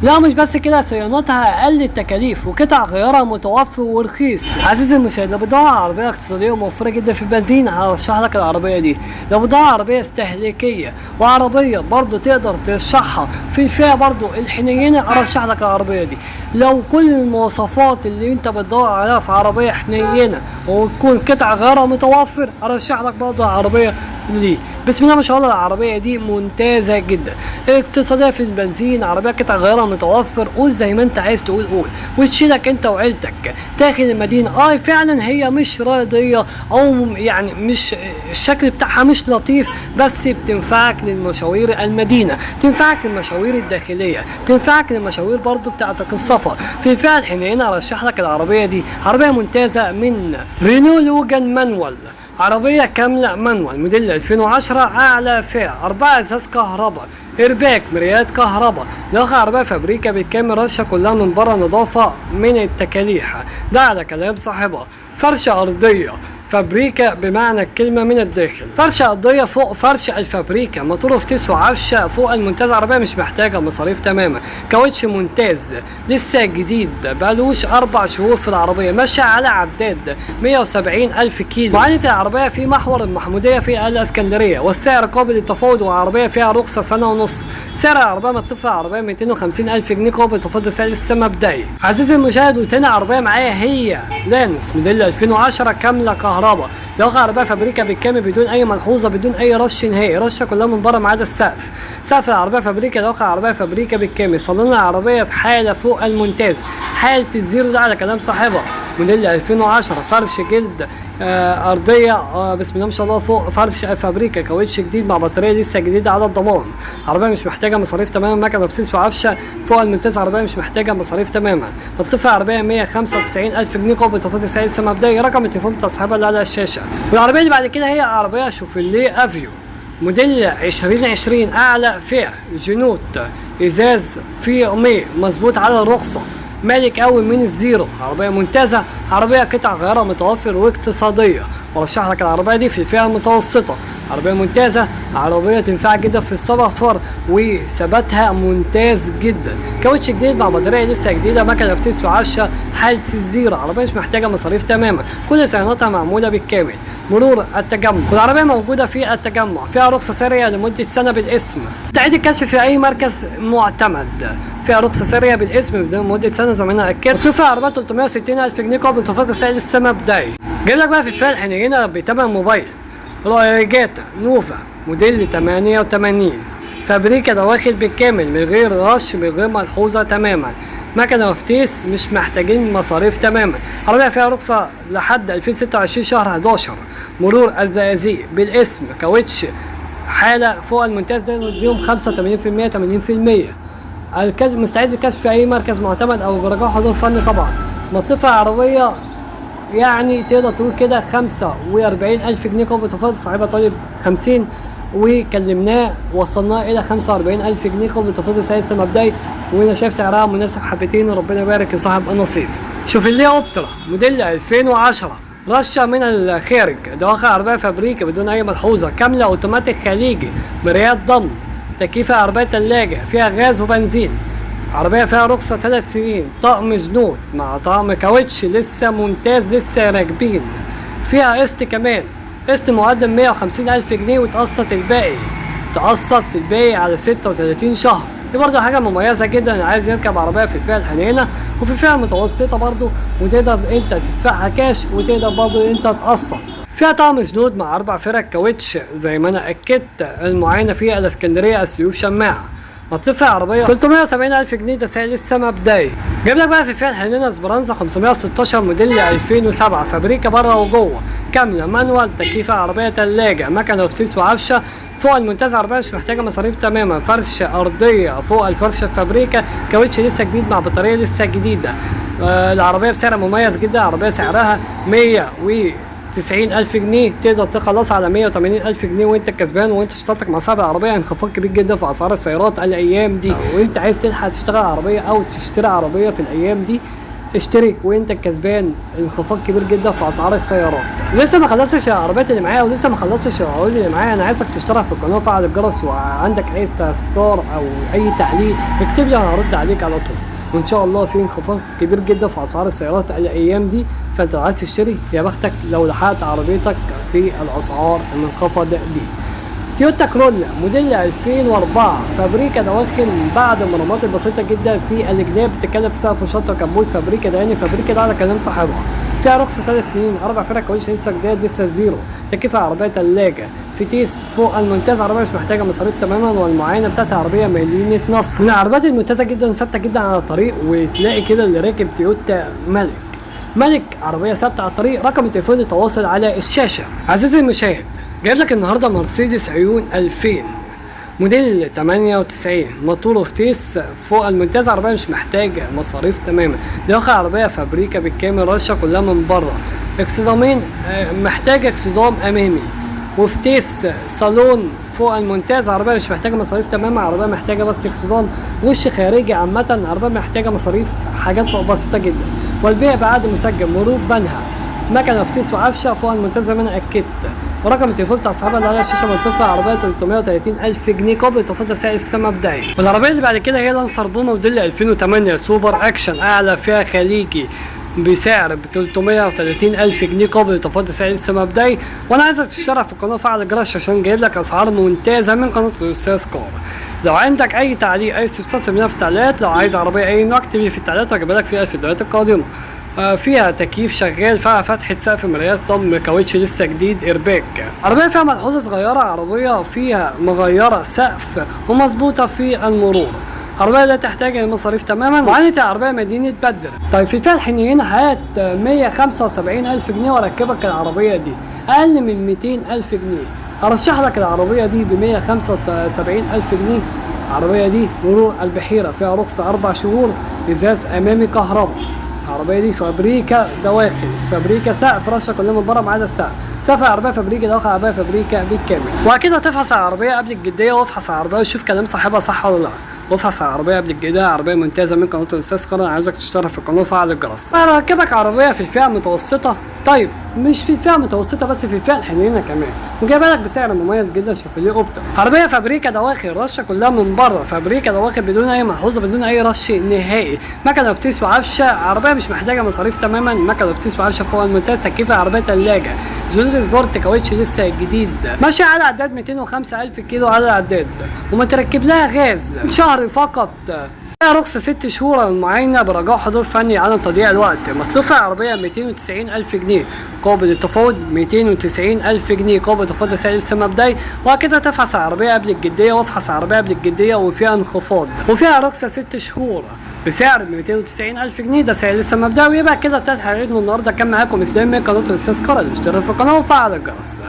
لا مش بس كده، صيانتها اقل التكاليف وقطع غيارها متوفر ورخيص. عزيزي المشاهد، لو بتدور على عربيه اقتصاديه وموفره جدا في البنزين هرشح لك العربيه دي. لو بتدور على عربيه استهلاكيه وعربيه برضو تقدر ترشحها في الفئه برضو الحنينه ارشح لك العربيه دي. لو كل المواصفات اللي انت بتدور عليها في عربيه حنينه وتكون قطع غيارها متوفر ارشح لك برضو العربيه دي. بسم الله ما شاء الله، العربيه دي ممتازه جدا، اقتصاديه في البنزين، عربيه قطع غيارها متوفر. قول زي ما انت عايز تقول قول، وتشيلك انت وعيلتك داخل المدينه. فعلا هي مش رياضيه او يعني مش الشكل بتاعها مش لطيف، بس بتنفعك للمشاوير المدينه، تنفعك للمشاوير الداخليه، تنفعك للمشاوير برضو بتاعتك السفر. في الفئه الحنينه ارشح لك العربيه دي، عربيه ممتازه من رينو لوجان مانوال، عربية كاملة مانوال موديل 2010 أعلى فئة، 4 إزاز كهرباء، إيرباك، مرايات كهرباء، داخل عربية فابريكا بالكامل، رشة كلها من بره نظافة من التكاليح، ده على كلام صاحبها. فرشة أرضية فابريكا بمعنى الكلمة من الداخل، فرشة أرضية فوق فرش الفابريكا، موتور فتيس وعفشة فوق الممتاز، عربية مش محتاجة مصاريف تماما، كاوتش ممتاز لسه جديد بقالوش 4 شهور في العربية، ماشية على عداد 170 ألف كيلو. معالجة العربية في محور المحمودية في الإسكندرية، والسعر قابل للتفاوض، والعربية فيها رخصة سنة ونص. سعر العربية مطلوب في العربية 250 ألف جنيه قابل للتفاوض، سعر لسه مبدئي. عزيزي المشاهد، وتاني عربية معايا هي لانوس موديل 2010 كاملة كهرباء، داخل عربيه فابريكا بالكامل بدون اي ملحوظه، بدون اي رش نهائي، رشه كلها من بره ما عدا السقف. سقف العربيه فابريكا، داخل عربيه فابريكا بالكامل. صالون العربيه بحاله فوق الممتاز، حاله الزيرو ده على كلام صاحبها، موديل 2010، فرش جلد ارضيه بسم الله ما شاء الله فوق فرش فابريكا، كاوتش جديد مع بطاريه لسه جديده على الضمان. عربيه مش محتاجه مصاريف تماما، مكنه فتيس وعفشه فوق الممتاز، عربيه مش محتاجه مصاريف تماما. مطلوب عربيه 195 الف جنيه قابل للتفاوض، سعر لسه مبدئي. رقم التليفون بتاع صاحبها اللي على الشاشه. والعربيه اللي بعد كده هي عربيه شوفرليه افيو موديل 2020 اعلى فئه، جنوط ازاز في مظبوط على الرخصه، مالك اول من الزيرو، عربيه ممتازه، عربيه قطع غيارها متوفر واقتصاديه. برشح لك العربيه دي في الفئه المتوسطه، عربيه ممتازه، عربيه تنفع جدا في السفر وثباتها ممتاز جدا، كاوتش جديد مع بطاريه لسه جديده، مكنه فتيس وعفشه حاله الزيرو، عربيه مش محتاجه مصاريف تماما، كل صيانتها معموله بالكامل. مرور التجمع، والعربيه موجوده في التجمع، فيها رخصه ساريه لمده سنه بالاسم، تعيد الكشف في اي مركز معتمد، فيها رخصه ساريه بالاسم لمده سنه زي ما انا اكدت. وتدفع عربيه 360 الف جنيه قبل تفاضل سعر لسه مبدئي. جايب لك بقى في الفئه الحنينه بثمن موبايل رويجاتا نوفا موديل 88 فابريكا، دواخل بالكامل من غير رش، من غير ملحوظه تماما، مكنه وفتيس مش محتاجين مصاريف تماما. عربيه فيها رخصه لحد 2026 شهر 11. مرور الزقازيق بالاسم، كاوتش حاله فوق الممتاز ده بيهم 85% 80%. مستعد الكشف في اي مركز معتمد او برجاء حضور فني طبعا. مصروفها عربيه يعني تقدر تقول كده 45 ألف جنيه قبل تفاوض، صاحبها طالب 50 وكلمناه وصلناه الى 45 ألف جنيه قبل تفاوض، سعر مبدئي، وانا شايف سعرها مناسب حبتين، وربنا يبارك لصاحب النصيب. شوفرليه اوبترا موديل 2010 رشة من الخارج، دواخل عربية فابريكا بدون أي ملحوظة، كاملة أوتوماتيك خليجي، مرايات ضم، تكييف عربية تلاجة، فيها غاز وبنزين، عربية فيها رخصة 3 سنين، طقم جنود مع طقم كاوتش لسه ممتاز لسه راكبين، فيها قسط كمان، قسط مقدم 150 ألف جنيه وتقسط الباقي، على 36 شهر. دي برضه حاجة مميزة جدا اللي عايز يركب عربية في الفئة الحنينة وفي الفئة المتوسطة برضه، وتقدر انت تدفعها كاش وتقدر برضه انت تقسط. فيها طقم جنود مع 4 فرق كاوتش زي ما انا اكدت، المعاينة فيها الاسكندرية السيوف شماعة. مطلوب فيها عربيه 370 الف جنيه، ده سعر لسه مبدئي. جايب لك بقى في الفئه الحنينه اسبرانزا 516 موديل 2007 فابريكا بره وجوه، كامله مانوال، تكييف عربيه ثلاجه، مكنه وفتيس وعفشه فوق الممتاز، عربيه مش محتاجه مصاريف تماما، فرش ارضيه فوق الفرشه فابريكا، كاوتش لسه جديد مع بطاريه لسه جديده. العربيه بسعر مميز جدا، عربيه سعرها 190 ألف جنيه، تقدر تخلصها على 180 ألف جنيه وانت كسبان، وانت اشتركت مع صاحب العربيه انخفاض كبير جدا في اسعار السيارات الايام دي، وانت عايز تلحق تشتغل عربيه او تشتري عربيه في الايام دي اشتري وانت الكسبان، انخفاض كبير جدا في اسعار السيارات. لسه ما خلصتش العربيات اللي معايا ولسه ما خلصتش العروض اللي معايا، انا عايزك تشترك في القناه وفعل الجرس، وعندك اي استفسار او اي تعليق اكتب لي انا هرد عليك على طول. وان شاء الله في انخفاض كبير جدا في اسعار السيارات الايام دي، فانت لو عايز تشتري يا بختك لو لحقت عربيتك في الاسعار المنخفضه دي. تويوتا كرولا موديل 2004 فابريكا دواخل بعد المرمات البسيطه جدا في الجناب، بتتكلم في سقف وشطه كبوت فابريكا ده، يعني فابريكا ده على كلام صاحبها. فيها رخصه 3 سنين، 4 فرق كاوتش لسه جداد لسه زيرو، تكييف عربيه ثلاجه، فتيس فوق الممتاز، عربيه مش محتاجه مصاريف تماما، والمعاينه بتاعت عربيه مدينه نصر، من العربيات الممتازه جدا ثابته جدا على الطريق، وتلاقي كده اللي راكب تويوتا ملك عربيه ثابته على الطريق. رقم التليفون للتواصل على الشاشه. عزيزي المشاهد، جايب لك النهارده مرسيدس عيون 2000 موديل 98 موتور فتيس فوق الممتاز، عربيه مش محتاجه مصاريف تماما، دي واخد عربيه فابريكا بالكامل، رشه كلها من بره، اكسدامين محتاجه اكسدام امامي، وفتيس صالون فوق الممتاز، عربيه مش محتاجه مصاريف تماما، عربيه محتاجه بس اكسدام، وش خارجي عامه، عربيه محتاجه مصاريف حاجات بسيطه جدا، والبيع بعد مسجل مرور بنها، مكنه فتيس وعفشه فوق الممتاز زي ما انا اكدت. ورقم التليفون بتاع صاحبها اللي على الشاشه متوفر عربيه 330,000 جنيه قبل تفاضل سعر السما مبدئي. والعربيه اللي بعد كده هي لانسر بومه موديل 2008 سوبر اكشن اعلى فيها خليجي بسعر ب 330,000 جنيه قبل تفاضل سعر السما مبدئي. وانا عايزك تشترك في القناه وفعل الجرس عشان جايب لك اسعار ممتازه من قناه الاستاذ كار. لو عندك اي تعليق اي استفسار سيبنا في التعليقات، لو عايز عربيه اي نوع اكتب لي في التعليقات وهجيب لك فيها الفيديوهات القادمه. فيها تكييف شغال، فيها فتحة سقف مرايات، طقم كاوتش لسه جديد، ايرباك. عربية فيها ملحوظة صغيرة، عربية فيها مغيرة سقف ومظبوطة في المرور، عربية لا تحتاج للمصاريف تماما، وعينة العربية مدينة بدر. طيب في الفئة الحنينة هات 175,000 جنيه واركبك العربية دي، أقل من 200,000 جنيه هرشح لك العربية دي ب 175,000 جنيه. العربية دي مرور البحيرة، فيها رخصة 4 شهور، إزاز أمامي كهرباء. العربيه دي فابريكا دواخل، فابريكا سقف، رشه كلها من بره ما عدا السقف، سقف العربيه فابريكا دواخل، عربيه فابريكا بالكامل. واكيد هتفحص العربيه قبل الجديه، وافحص العربيه وشوف كلام صاحبها صح ولا لا، وافحص العربيه قبل الجديه. عربيه ممتازه من قناه الاستاذ كار، عايزك تشترك في القناه وفعل الجرس. اركبك عربيه في الفئه المتوسطه، طيب مش في الفئه المتوسطه بس، في الفئه الحنينه كمان، وجايبها لك بسعر مميز جدا. شوف ليه اوبتا، عربيه فابريكا دواخل، رشه كلها من بره، فابريكا دواخل بدون اي ملحوظه، بدون اي رش نهائي، مكنه فتيس وعفشه، عربيه مش محتاجه مصاريف تماما، مكنه فتيس وعفشه فوق الممتاز، تكييف عربيه ثلاجه، زولوت سبورت كاوتش لسه جديد، ماشي على عداد 205,000 كيلو على العداد، ومتركب لها غاز شهر فقط، رخصة 6 شهور المعاينة برجاء حضور فني عدم تضييع الوقت. مطلوبة عربية 290,000 جنيه قابل التفاوض، 290,000 جنيه قابل تفاوض سعر السما مبدئي. وكده تفحص العربية قبل الجدية، وافحص العربية قبل الجدية وفيها انخفاض، وفيها رخصة 6 شهور بسعر 290,000 جنيه، ده سعر لسه مبدئي. ويبقى كده 3 حلقات النهارده. كان معاكم اسلام من قناة الاستاذ كار، اشترك في القناة وفعل الجرس.